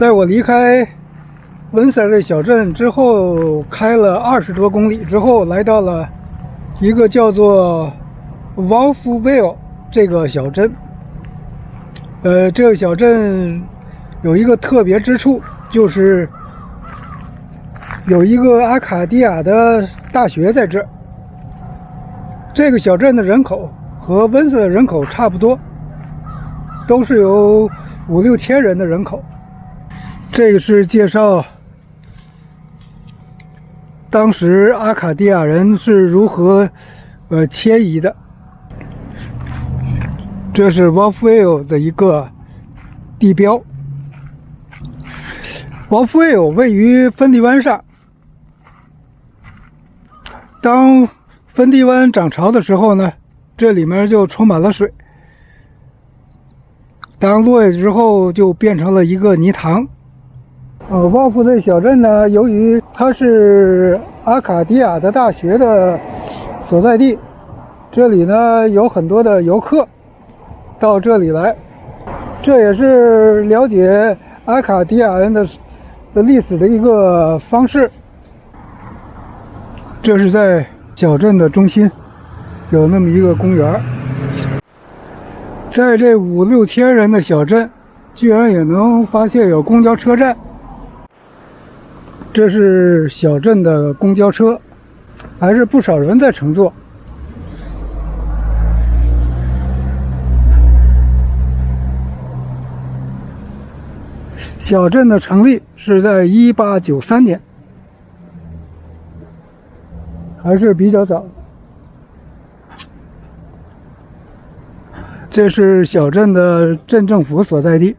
在我离开温塞尔小镇之后，开了20多公里之后，来到了一个叫做 Wolfville 这个小镇。这个小镇有一个特别之处，就是有一个阿卡迪亚的大学在这儿。这个小镇的人口和温塞的人口差不多，都是有5、6千人的人口。这个是介绍当时阿卡迪亚人是如何迁移的。这是 Wolfville 的一个地标。Wolfville 位于芬迪湾上。当芬迪湾涨潮的时候呢，这里面就充满了水。当落下之后，就变成了一个泥塘。旺夫这小镇呢，由于它是阿卡迪亚的大学的所在地，这里呢有很多的游客到这里来，这也是了解阿卡迪亚人的历史的一个方式。这是在小镇的中心，有那么一个公园。在这5、6千人的小镇，居然也能发现有公交车站。这是小镇的公交车，还是不少人在乘坐。小镇的成立是在1893年，还是比较早。这是小镇的镇政府所在地，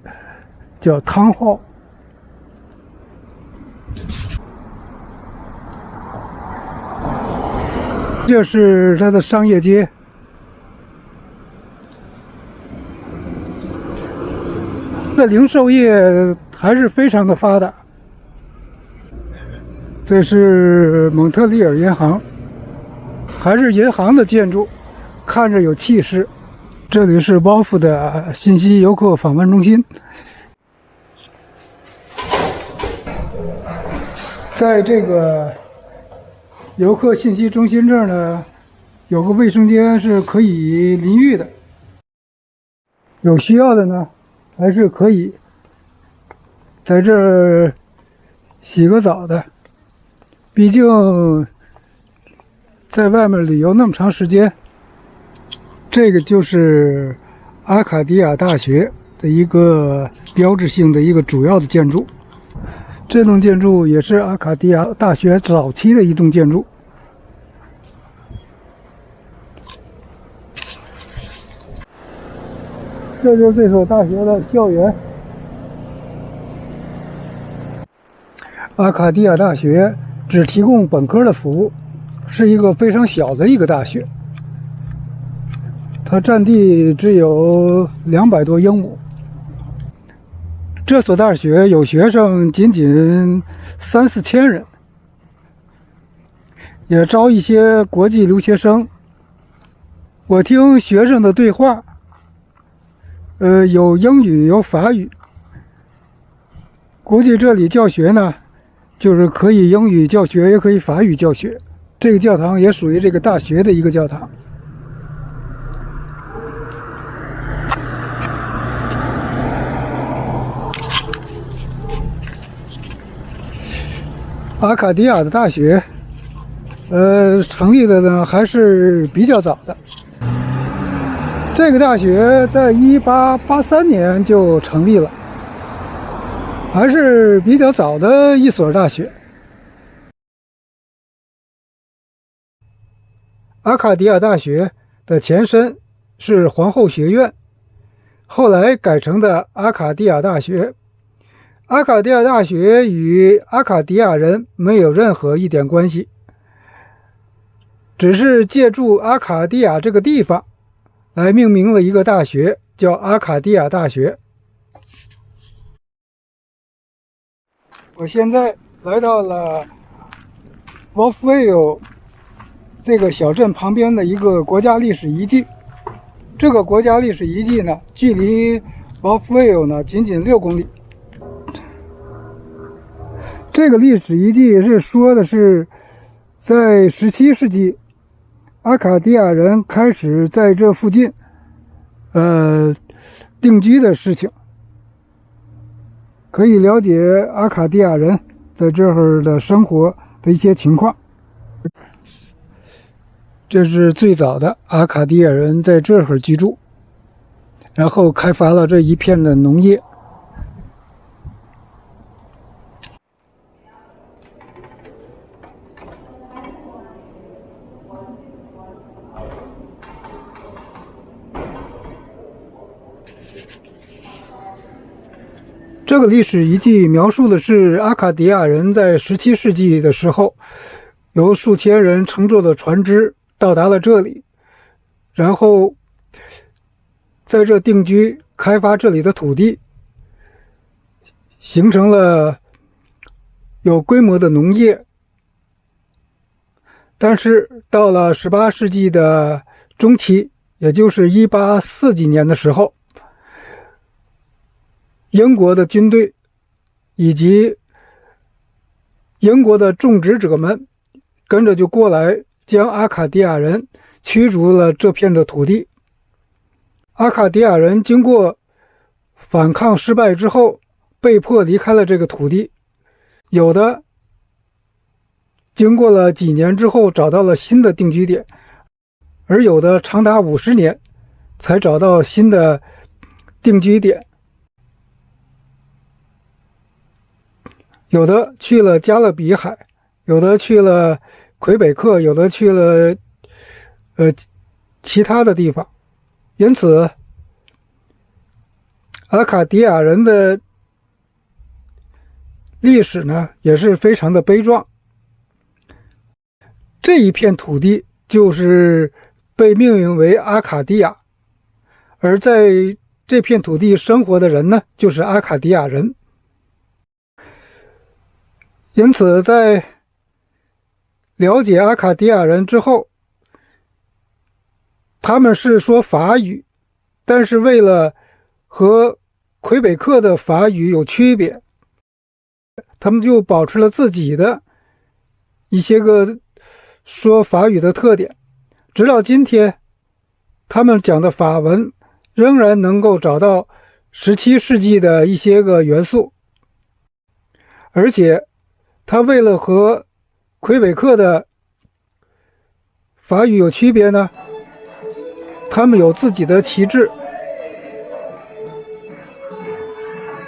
叫汤号。这是它的商业街。的零售业还是非常的发达。这是蒙特利尔银行，还是银行的建筑，看着有气势。这里是包夫的信息游客访问中心。在这个游客信息中心这儿呢，有个卫生间是可以淋浴的，有需要的呢还是可以在这儿洗个澡的。毕竟在外面旅游那么长时间。这个就是阿卡迪亚大学的一个标志性的一个主要的建筑。这栋建筑也是阿卡迪亚大学早期的一栋建筑。这就是这所大学的校园。阿卡迪亚大学只提供本科的服务，是一个非常小的一个大学。它占地只有200多英亩。这所大学有学生仅仅3、4千人，也招一些国际留学生。我听学生的对话，有英语，有法语。估计这里教学呢，就是可以英语教学，也可以法语教学。这个教堂也属于这个大学的一个教堂。阿卡迪亚的大学，成立的呢还是比较早的。这个大学在1883年就成立了，还是比较早的一所大学。阿卡迪亚大学的前身是皇后学院，后来改成的阿卡迪亚大学。阿卡迪亚大学与阿卡迪亚人没有任何一点关系，只是借助阿卡迪亚这个地方来命名了一个大学，叫阿卡迪亚大学。我现在来到了 Wolfville 这个小镇旁边的一个国家历史遗迹。这个国家历史遗迹呢，距离 Wolfville 呢仅仅6公里。这个历史遗迹是说的是，在17世纪，阿卡迪亚人开始在这附近，定居的事情，可以了解阿卡迪亚人在这儿的生活的一些情况。这是最早的阿卡迪亚人在这儿居住，然后开发了这一片的农业。这个历史遗迹描述的是阿卡迪亚人在17世纪的时候，由数千人乘坐的船只到达了这里，然后在这定居，开发这里的土地，形成了有规模的农业。但是到了18世纪的中期，也就是184几年的时候，英国的军队以及英国的种植者们跟着就过来，将阿卡迪亚人驱逐了这片的土地。阿卡迪亚人经过反抗失败之后，被迫离开了这个土地，有的经过了几年之后找到了新的定居点，而有的长达50年才找到新的定居点。有的去了加勒比海，有的去了魁北克，有的去了其他的地方。因此阿卡迪亚人的历史呢也是非常的悲壮。这一片土地就是被命名为阿卡迪亚，而在这片土地生活的人呢就是阿卡迪亚人。因此在了解阿卡迪亚人之后，他们是说法语，但是为了和魁北克的法语有区别，他们就保持了自己的一些个说法语的特点。直到今天，他们讲的法文仍然能够找到17世纪的一些个元素，而且他为了和魁北克的法语有区别呢，他们有自己的旗帜，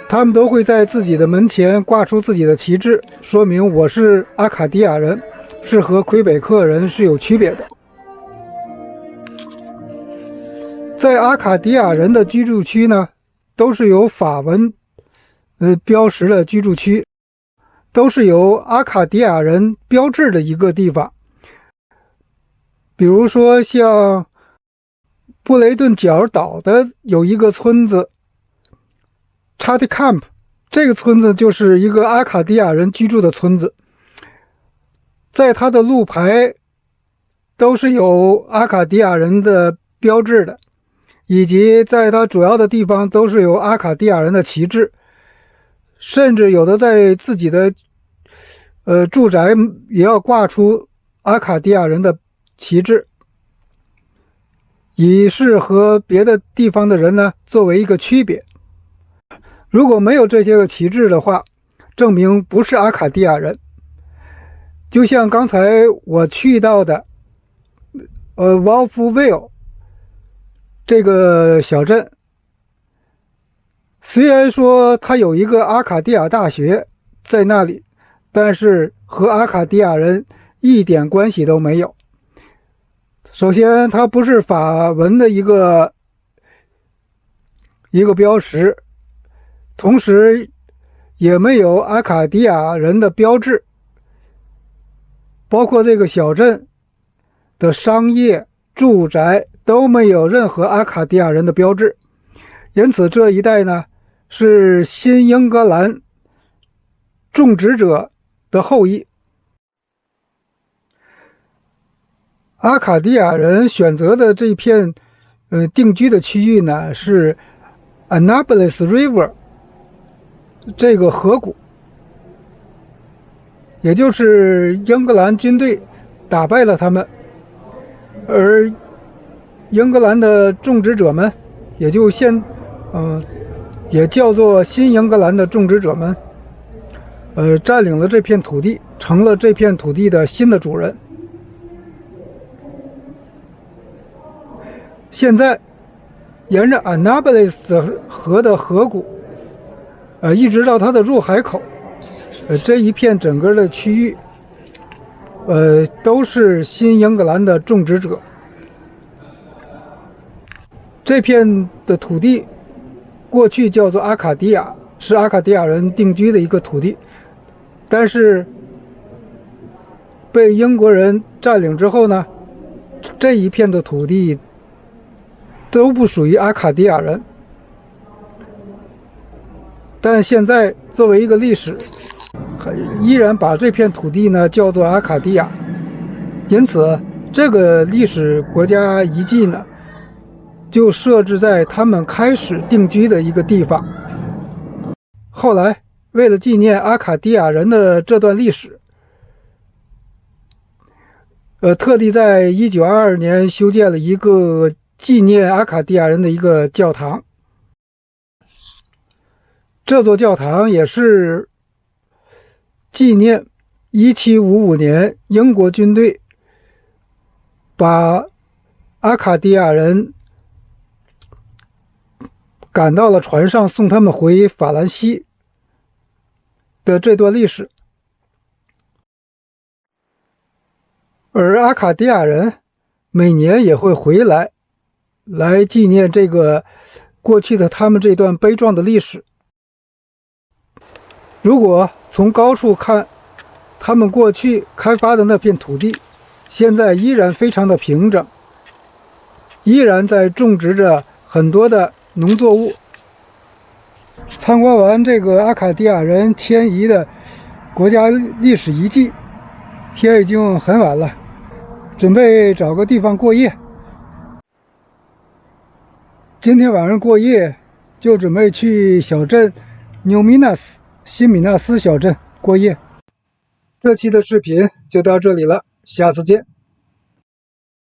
他们都会在自己的门前挂出自己的旗帜，说明我是阿卡迪亚人，是和魁北克人是有区别的。在阿卡迪亚人的居住区呢，都是有法文标识的居住区，都是由阿卡迪亚人标志的一个地方。比如说像布雷顿角岛的有一个村子 Charty Camp， 这个村子就是一个阿卡迪亚人居住的村子，在它的路牌都是有阿卡迪亚人的标志的，以及在它主要的地方都是有阿卡迪亚人的旗帜，甚至有的在自己的住宅也要挂出阿卡迪亚人的旗帜，以示和别的地方的人呢作为一个区别。如果没有这些个旗帜的话，证明不是阿卡迪亚人。就像刚才我去到的Wolfville 这个小镇，虽然说它有一个阿卡迪亚大学在那里，但是和阿卡迪亚人一点关系都没有。首先它不是法文的一个标识，同时也没有阿卡迪亚人的标志，包括这个小镇的商业住宅都没有任何阿卡迪亚人的标志。因此这一带呢是新英格兰种植者的后裔。阿卡迪亚人选择的这片定居的区域呢是 Annapolis River 这个河谷。也就是英格兰军队打败了他们，而英格兰的种植者们，也叫做新英格兰的种植者们，占领了这片土地，成了这片土地的新的主人。现在，沿着安纳布勒斯河的河谷，一直到它的入海口，这一片整个的区域，都是新英格兰的种植者。这片的土地过去叫做阿卡迪亚，是阿卡迪亚人定居的一个土地，但是被英国人占领之后呢，这一片的土地都不属于阿卡迪亚人。但现在作为一个历史，依然把这片土地呢叫做阿卡迪亚，因此这个历史国家遗迹呢就设置在他们开始定居的一个地方。后来为了纪念阿卡迪亚人的这段历史，特地在1922年修建了一个纪念阿卡迪亚人的一个教堂。这座教堂也是纪念1755年英国军队把阿卡迪亚人赶到了船上，送他们回法兰西的这段历史。而阿卡迪亚人每年也会回来纪念这个过去的他们这段悲壮的历史。如果从高处看，他们过去开发的那片土地现在依然非常的平整，依然在种植着很多的农作物。参观完这个阿卡迪亚人迁移的国家历史遗迹，天已经很晚了，准备找个地方过夜。今天晚上过夜就准备去小镇纽米纳斯，新米纳斯小镇过夜。这期的视频就到这里了，下次见。